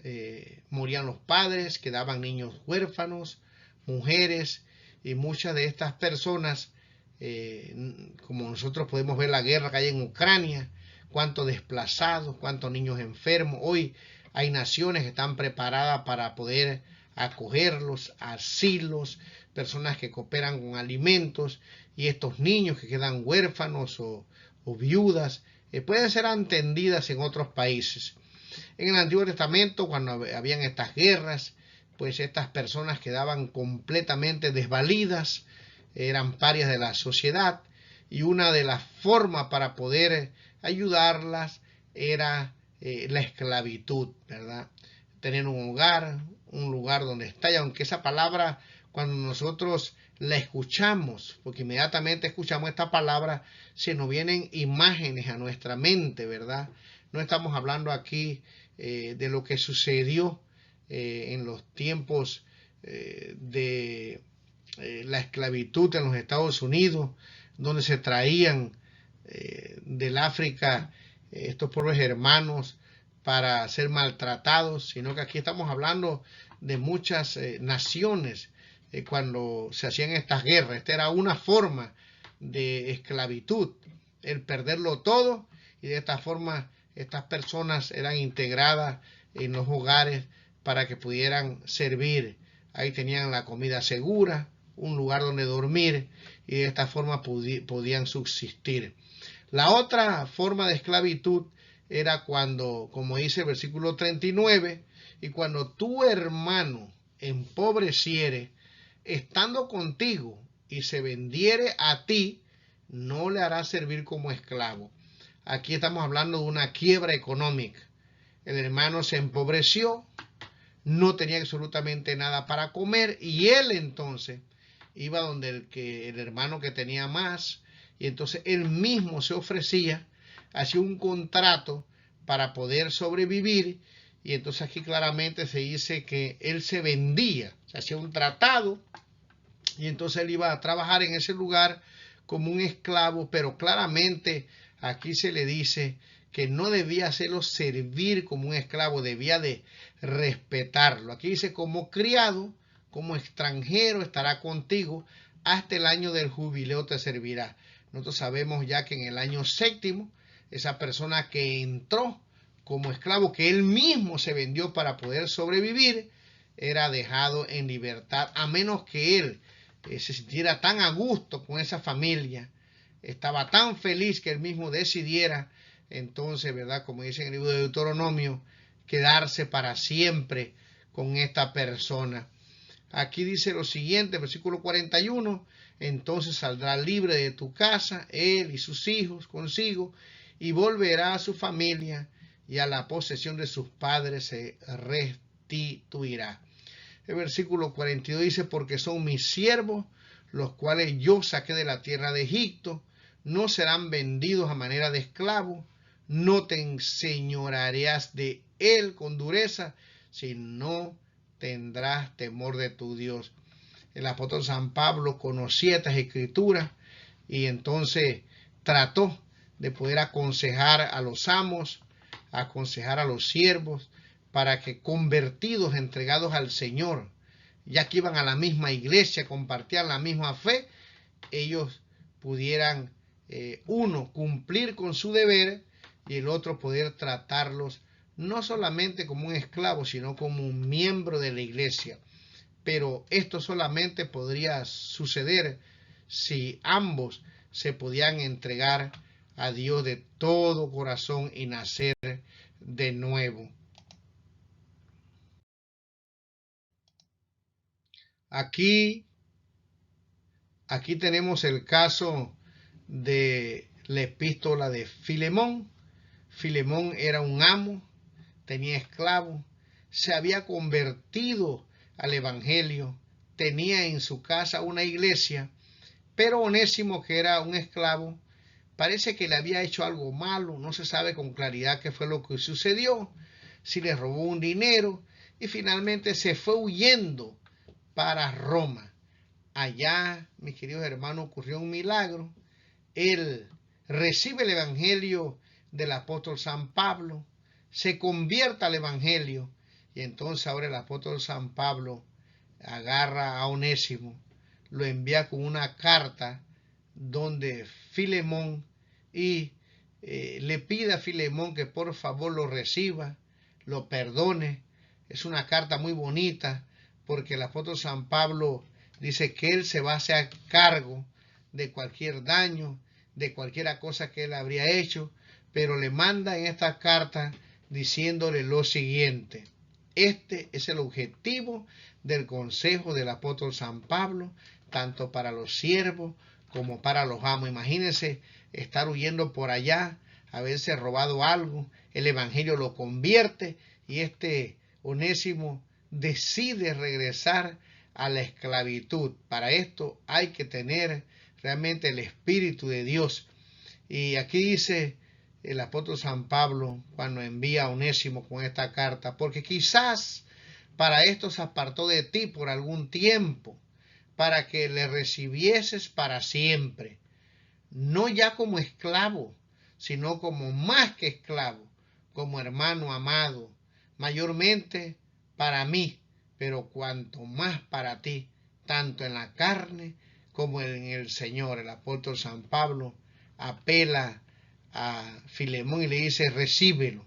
morían los padres, quedaban niños huérfanos, mujeres, y muchas de estas personas, como nosotros podemos ver la guerra que hay en Ucrania, cuántos desplazados, cuántos niños enfermos. Hoy hay naciones que están preparadas para poder acogerlos, asilos, personas que cooperan con alimentos, y estos niños que quedan huérfanos o viudas pueden ser atendidas en otros países. En el Antiguo Testamento, cuando habían estas guerras, pues estas personas quedaban completamente desvalidas, eran parias de la sociedad, y una de las formas para poder ayudarlas era la esclavitud, ¿verdad? Tener un hogar, un lugar donde estar, y aunque esa palabra, cuando nosotros la escuchamos, porque inmediatamente escuchamos esta palabra, se nos vienen imágenes a nuestra mente, ¿verdad? No estamos hablando aquí de lo que sucedió en los tiempos de la esclavitud en los Estados Unidos, donde se traían del África estos pueblos hermanos para ser maltratados, sino que aquí estamos hablando de muchas naciones cuando se hacían estas guerras. Esta era una forma de esclavitud, el perderlo todo, y de esta forma estas personas eran integradas en los hogares para que pudieran servir. Ahí tenían la comida segura, un lugar donde dormir, y de esta forma podían subsistir. La otra forma de esclavitud era cuando, como dice el versículo 39, y cuando tu hermano empobreciere, estando contigo, y se vendiere a ti, no le harás servir como esclavo. Aquí estamos hablando de una quiebra económica. El hermano se empobreció, no tenía absolutamente nada para comer, y él entonces iba donde el hermano que tenía más, y entonces él mismo se ofrecía, hacía un contrato para poder sobrevivir, y entonces aquí claramente se dice que él se vendía, se hacía un tratado, y entonces él iba a trabajar en ese lugar como un esclavo, pero claramente aquí se le dice que no debía hacerlo servir como un esclavo, debía de respetarlo. Aquí dice como criado, como extranjero estará contigo, hasta el año del jubileo te servirá. Nosotros sabemos ya que en el año séptimo, esa persona que entró como esclavo, que él mismo se vendió para poder sobrevivir, era dejado en libertad, a menos que él se sintiera tan a gusto con esa familia, estaba tan feliz que él mismo decidiera, entonces, ¿verdad? Como dice en el libro de Deuteronomio, quedarse para siempre con esta persona. Aquí dice lo siguiente, versículo 41, entonces saldrá libre de tu casa, él y sus hijos consigo, y volverá a su familia, y a la posesión de sus padres se restituirá. El versículo 42 dice, porque son mis siervos, los cuales yo saqué de la tierra de Egipto, no serán vendidos a manera de esclavos, no te enseñorearás de él con dureza, sino tendrás temor de tu Dios. El apóstol San Pablo conocía estas escrituras y entonces trató de poder aconsejar a los amos, aconsejar a los siervos, para que convertidos, entregados al Señor, ya que iban a la misma iglesia, compartían la misma fe, ellos pudieran, uno, cumplir con su deber, y el otro poder tratarlos no solamente como un esclavo, sino como un miembro de la iglesia. Pero esto solamente podría suceder si ambos se podían entregar a Dios de todo corazón y nacer de nuevo. Aquí tenemos el caso de la epístola de Filemón. Filemón era un amo, tenía esclavos, se había convertido al evangelio, tenía en su casa una iglesia, pero Onésimo, que era un esclavo, parece que le había hecho algo malo, no se sabe con claridad qué fue lo que sucedió, si le robó un dinero y finalmente se fue huyendo para Roma. Allá, mis queridos hermanos, ocurrió un milagro. Él recibe el evangelio del apóstol San Pablo, se convierte al evangelio y entonces ahora el apóstol San Pablo agarra a Onésimo, lo envía con una carta donde Filemón y le pide a Filemón que por favor lo reciba, lo perdone. Es una carta muy bonita porque el apóstol San Pablo dice que él se va a hacer cargo de cualquier daño, de cualquier cosa que él habría hecho, pero le manda en esta carta diciéndole lo siguiente: este es el objetivo del consejo del apóstol San Pablo, tanto para los siervos como para los amos. Imagínense estar huyendo por allá, haberse robado algo, el evangelio lo convierte y este Onésimo decide regresar a la esclavitud. Para esto hay que tener realmente el Espíritu de Dios. Y aquí dice el apóstol San Pablo cuando envía a Onésimo con esta carta: porque quizás para esto se apartó de ti por algún tiempo, para que le recibieses para siempre, no ya como esclavo, sino como más que esclavo, como hermano amado, mayormente para mí, pero cuanto más para ti, tanto en la carne como en el Señor. El apóstol San Pablo apela a Filemón y le dice: recíbelo,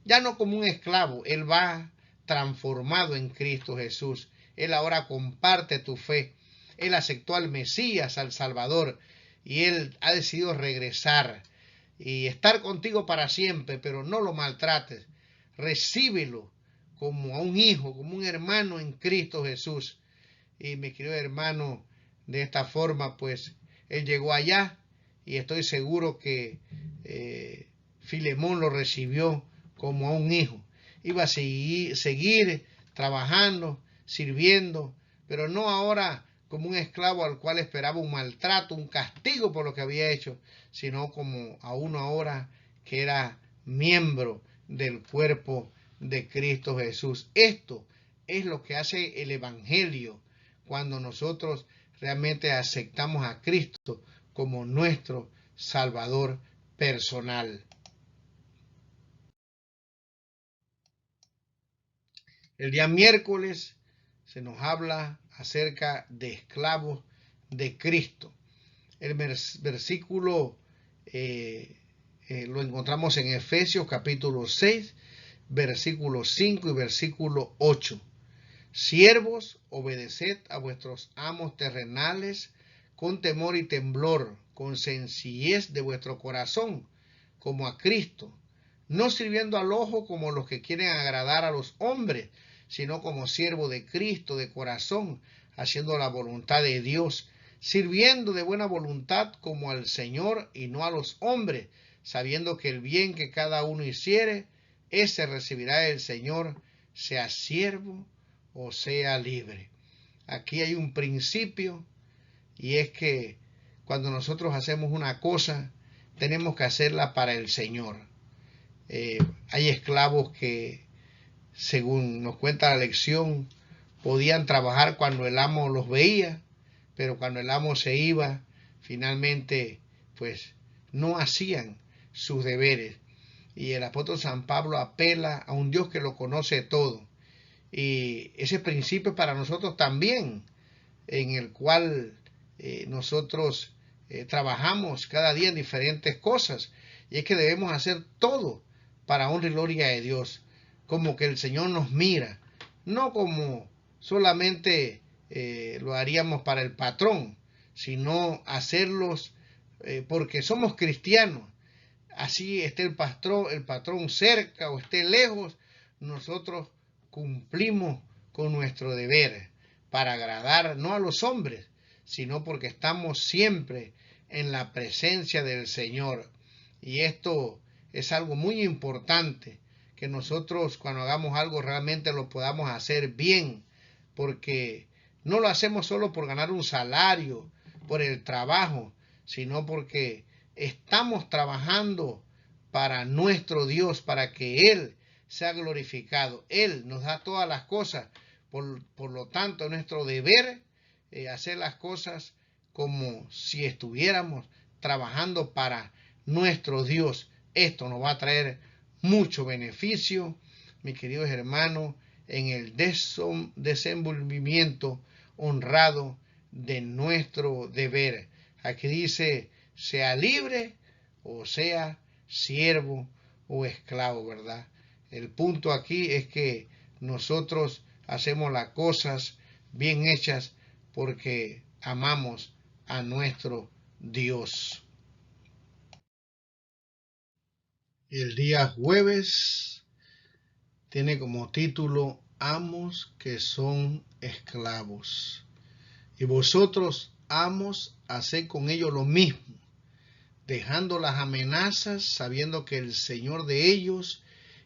ya no como un esclavo, él va transformado en Cristo Jesús, él ahora comparte tu fe, él aceptó al Mesías, al Salvador, y él ha decidido regresar y estar contigo para siempre, pero no lo maltrates, recíbelo como a un hijo, como un hermano en Cristo Jesús. Y mi querido hermano, de esta forma pues él llegó allá y estoy seguro que Filemón lo recibió como a un hijo. Iba a seguir trabajando, sirviendo, pero no ahora como un esclavo al cual esperaba un maltrato, un castigo por lo que había hecho, sino como a uno ahora que era miembro del cuerpo de Cristo Jesús. Esto es lo que hace el Evangelio cuando nosotros realmente aceptamos a Cristo como nuestro Salvador personal. El día miércoles se nos habla acerca de esclavos de Cristo. El versículo lo encontramos en Efesios capítulo 6, versículo 5 y versículo 8. Siervos, obedeced a vuestros amos terrenales con temor y temblor, con sencillez de vuestro corazón, como a Cristo, no sirviendo al ojo como los que quieren agradar a los hombres, sino como siervo de Cristo de corazón, haciendo la voluntad de Dios, sirviendo de buena voluntad como al Señor y no a los hombres, sabiendo que el bien que cada uno hiciere, ese recibirá del Señor, sea siervo o sea libre. Aquí hay un principio y es que cuando nosotros hacemos una cosa, tenemos que hacerla para el Señor. Hay esclavos que, según nos cuenta la lección, podían trabajar cuando el amo los veía, pero cuando el amo se iba, finalmente, pues no hacían sus deberes. Y el apóstol San Pablo apela a un Dios que lo conoce todo. Y ese principio para nosotros también, en el cual nosotros trabajamos cada día en diferentes cosas. Y es que debemos hacer todo para honra y gloria de Dios, como que el Señor nos mira, no como solamente lo haríamos para el patrón, sino hacerlos porque somos cristianos. Así esté el patrón cerca o esté lejos, nosotros cumplimos con nuestro deber para agradar no a los hombres, sino porque estamos siempre en la presencia del Señor. Y esto es algo muy importante, que nosotros cuando hagamos algo realmente lo podamos hacer bien, porque no lo hacemos solo por ganar un salario, por el trabajo, sino porque estamos trabajando para nuestro Dios, para que Él sea glorificado. Él nos da todas las cosas. Por lo tanto, es nuestro deber hacer las cosas como si estuviéramos trabajando para nuestro Dios. Esto nos va a traer mucho beneficio, mis queridos hermanos, en el desenvolvimiento honrado de nuestro deber. Aquí dice, sea libre o sea siervo o esclavo, ¿verdad? El punto aquí es que nosotros hacemos las cosas bien hechas porque amamos a nuestro Dios. El día jueves tiene como título Amos que son esclavos. Y vosotros, amos, haced con ellos lo mismo, dejando las amenazas, sabiendo que el Señor de ellos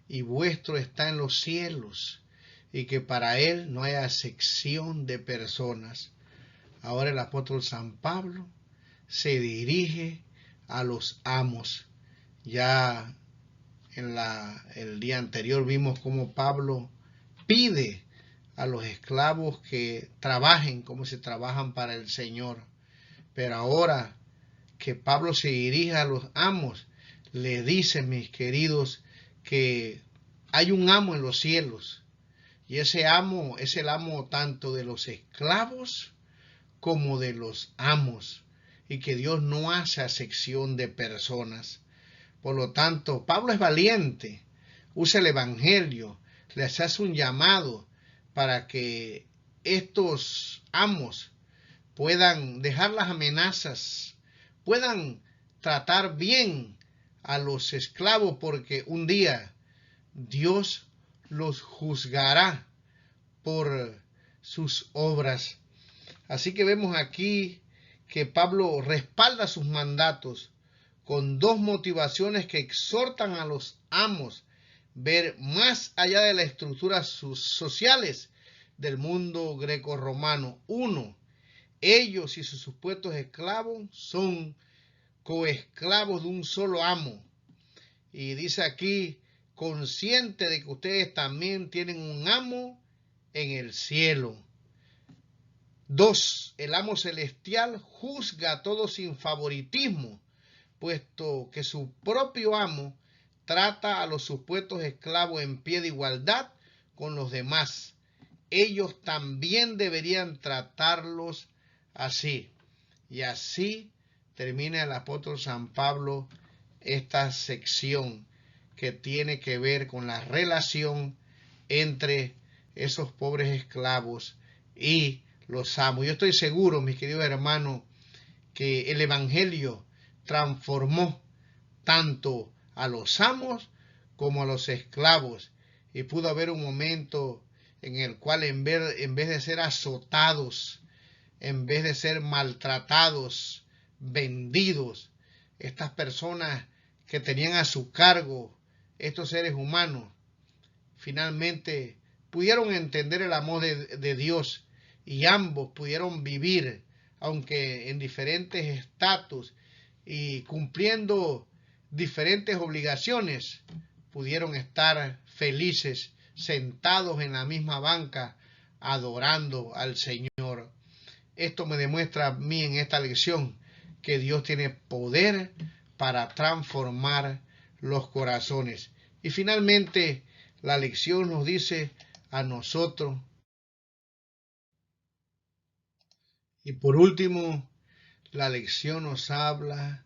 y vuestro está en los cielos, y que para Él no hay acepción de personas. Ahora el apóstol San Pablo se dirige a los amos. Ya en el día anterior vimos cómo Pablo pide a los esclavos que trabajen como si trabajan para el Señor. Pero ahora que Pablo se dirige a los amos, le dice, mis queridos, que hay un amo en los cielos. Y ese amo es el amo tanto de los esclavos como de los amos. Y que Dios no hace acepción de personas. Por lo tanto, Pablo es valiente, usa el Evangelio, les hace un llamado para que estos amos puedan dejar las amenazas, puedan tratar bien a los esclavos, porque un día Dios los juzgará por sus obras. Así que vemos aquí que Pablo respalda sus mandatos con dos motivaciones que exhortan a los amos ver más allá de las estructuras sociales del mundo greco-romano. Uno, ellos y sus supuestos esclavos son coesclavos de un solo amo. Y dice aquí, consciente de que ustedes también tienen un amo en el cielo. Dos, el amo celestial juzga a todos sin favoritismo, puesto que su propio amo trata a los supuestos esclavos en pie de igualdad con los demás. Ellos también deberían tratarlos así. Y así termina el apóstol San Pablo esta sección que tiene que ver con la relación entre esos pobres esclavos y los amos. Yo estoy seguro, mis queridos hermanos, que el Evangelio transformó tanto a los amos como a los esclavos, y pudo haber un momento en el cual en vez de ser azotados, en vez de ser maltratados, vendidos, estas personas que tenían a su cargo estos seres humanos, finalmente pudieron entender el amor de Dios, y ambos pudieron vivir, aunque en diferentes estatus y cumpliendo diferentes obligaciones, pudieron estar felices, sentados en la misma banca, adorando al Señor. Esto me demuestra a mí en esta lección que Dios tiene poder para transformar los corazones. Y finalmente, la lección nos dice a nosotros. Y por último, la lección nos habla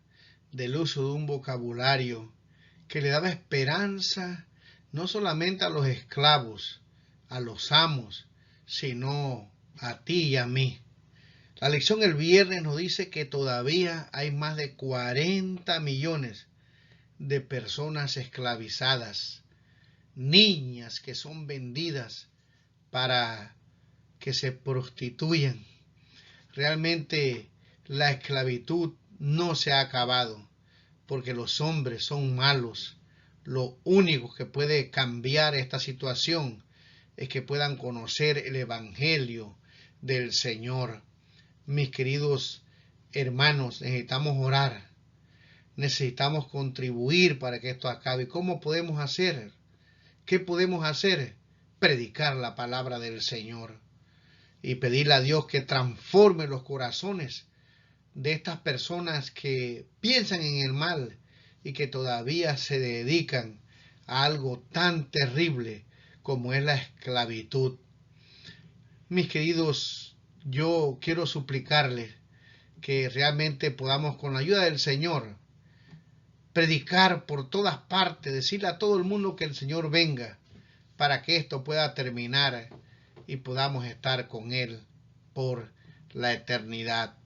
del uso de un vocabulario que le daba esperanza no solamente a los esclavos, a los amos, sino a ti y a mí. La lección el viernes nos dice que todavía hay más de 40 millones de personas esclavizadas, niñas que son vendidas para que se prostituyan. Realmente la esclavitud no se ha acabado, porque los hombres son malos. Lo único que puede cambiar esta situación es que puedan conocer el Evangelio del Señor. Mis queridos hermanos, necesitamos orar. necesitamos contribuir para que esto acabe. ¿Cómo podemos hacer? ¿Qué podemos hacer? Predicar la palabra del Señor y pedirle a Dios que transforme los corazones de estas personas que piensan en el mal y que todavía se dedican a algo tan terrible como es la esclavitud. Mis queridos, yo quiero suplicarles que realmente podamos, con la ayuda del Señor, predicar por todas partes, decirle a todo el mundo que el Señor venga para que esto pueda terminar y podamos estar con Él por la eternidad.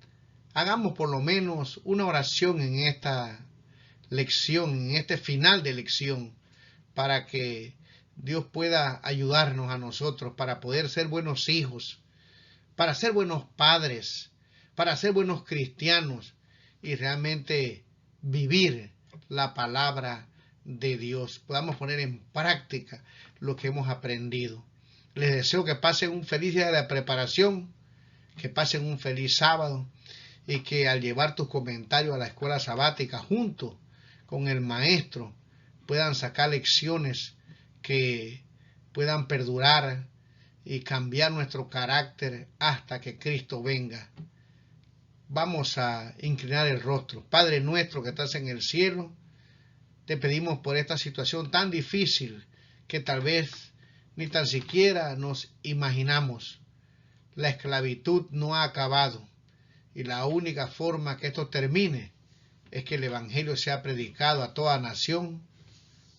Hagamos por lo menos una oración en esta lección, en este final de lección, para que Dios pueda ayudarnos a nosotros para poder ser buenos hijos, para ser buenos padres, para ser buenos cristianos y realmente vivir la palabra de Dios. Podamos poner en práctica lo que hemos aprendido. Les deseo que pasen un feliz día de preparación, que pasen un feliz sábado y que al llevar tus comentarios a la escuela sabática junto con el maestro puedan sacar lecciones que puedan perdurar y cambiar nuestro carácter hasta que Cristo venga. Vamos a inclinar el rostro. Padre nuestro que estás en el cielo, te pedimos por esta situación tan difícil que tal vez ni tan siquiera nos imaginamos. La esclavitud no ha acabado y la única forma que esto termine es que el Evangelio sea predicado a toda nación,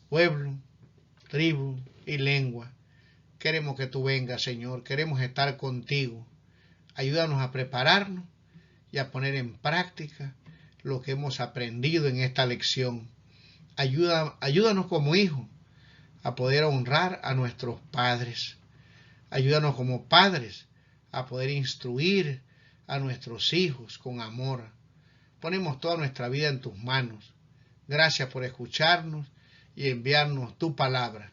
pueblo, tribu y lengua. Queremos que tú vengas, Señor, queremos estar contigo. Ayúdanos a prepararnos y a poner en práctica lo que hemos aprendido en esta lección. Ayúdanos como hijos a poder honrar a nuestros padres. Ayúdanos como padres a poder instruir a nuestros hijos con amor. Ponemos toda nuestra vida en tus manos. Gracias por escucharnos y enviarnos tu palabra.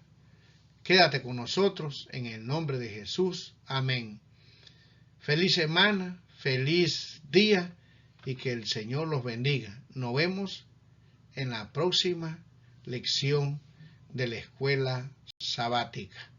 Quédate con nosotros en el nombre de Jesús. Amén. Feliz semana, feliz día y que el Señor los bendiga. Nos vemos en la próxima lección de la escuela sabática.